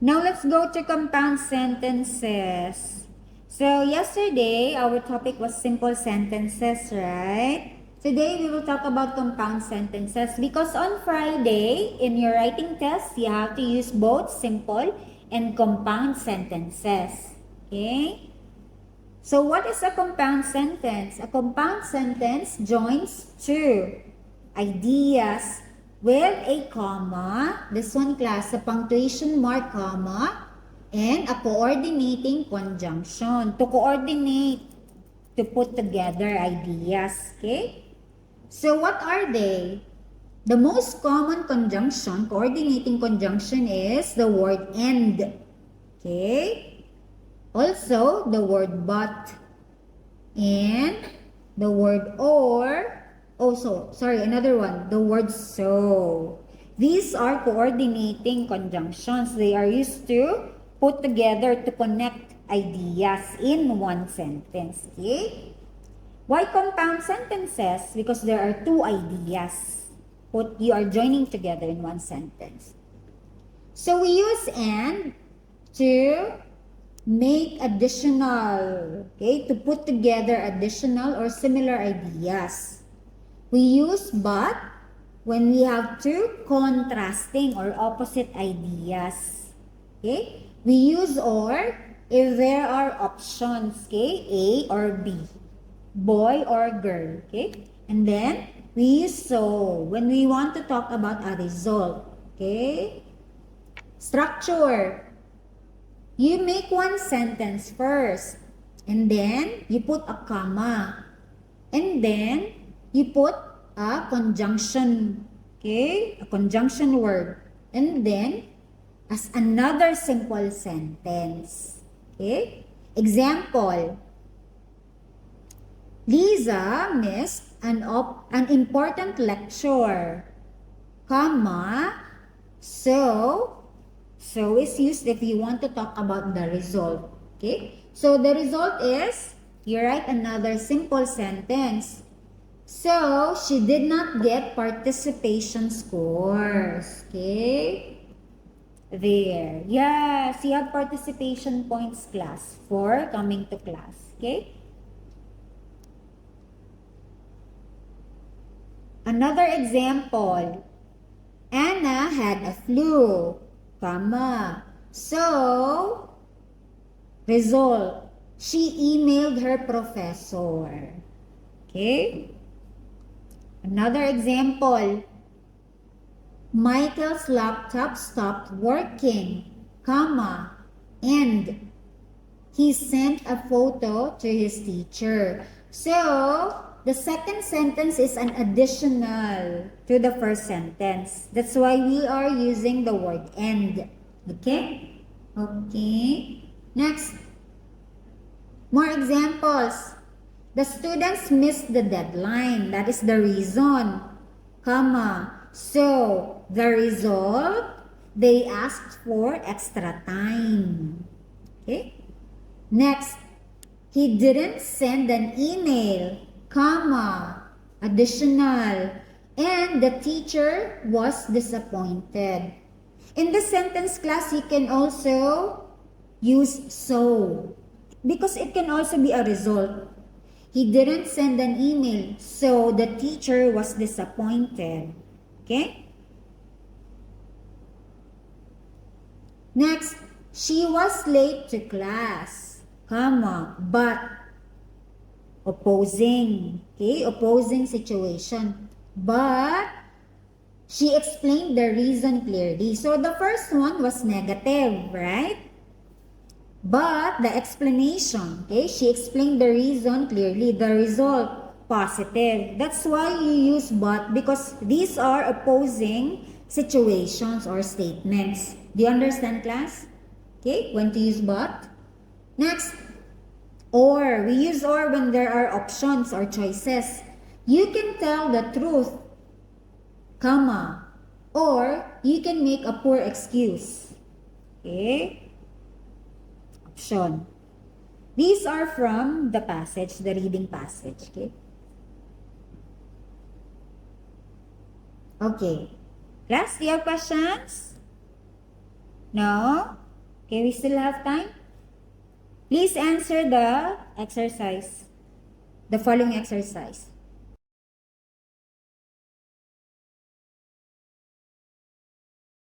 Now let's go to compound sentences. So yesterday, our topic was simple sentences, right? Today, we will talk about compound sentences because on Friday, in your writing test, you have to use both simple and compound sentences. Okay? So what is a compound sentence? A compound sentence joins two ideas with a comma, this one class, a punctuation mark comma, and a coordinating conjunction. To coordinate, to put together ideas, okay? So what are they? The most common conjunction, coordinating conjunction is the word and, okay? Also, the word but and the word or. Also, sorry, another one, the word so. These are coordinating conjunctions. They are used to put together to connect ideas in one sentence. Okay? Why compound sentences? Because there are two ideas you are joining together in one sentence. So we use and to make additional, okay, to put together additional or similar ideas. We use but when we have two contrasting or opposite ideas. Okay? We use or if there are options, okay, A or B, boy or girl, okay? And then we use so when we want to talk about a result, okay? Structure. You make one sentence first, and then you put a comma, and then you put a conjunction, okay? A conjunction word, and then as another simple sentence, okay? Example, Lisa missed an important lecture, comma, so is used if you want to talk about the result. Okay? So the result is, you write another simple sentence. So, she did not get participation scores. Okay? There. Yes, you have participation points class for coming to class. Okay? Another example. Anna had a flu, comma. So, result, she emailed her professor. Okay? Another example. Michael's laptop stopped working, comma, and he sent a photo to his teacher. So, the second sentence is an additional to the first sentence. That's why we are using the word and. Okay? Okay. Next. More examples. The students missed the deadline. That is the reason. Comma. So, the result, they asked for extra time. Okay? Next. He didn't send an email, comma, additional, and the teacher was disappointed. In the sentence class, you can also use so because it can also be a result. He didn't send an email, so the teacher was disappointed. Okay? Next, she was late to class, comma, but opposing, okay, opposing situation. But she explained the reason clearly. So the first one was negative, right? But the explanation, okay, she explained the reason clearly. The result, positive. That's why you use but because these are opposing situations or statements. Do you understand, class? Okay, when to use but. Next, or. We use or when there are options or choices. You can tell the truth, comma, or you can make a poor excuse. Okay? Option. These are from the passage, the reading passage. Okay? Okay. Class, do you have questions? No? Okay, we still have time. Please answer the exercise, the following exercise.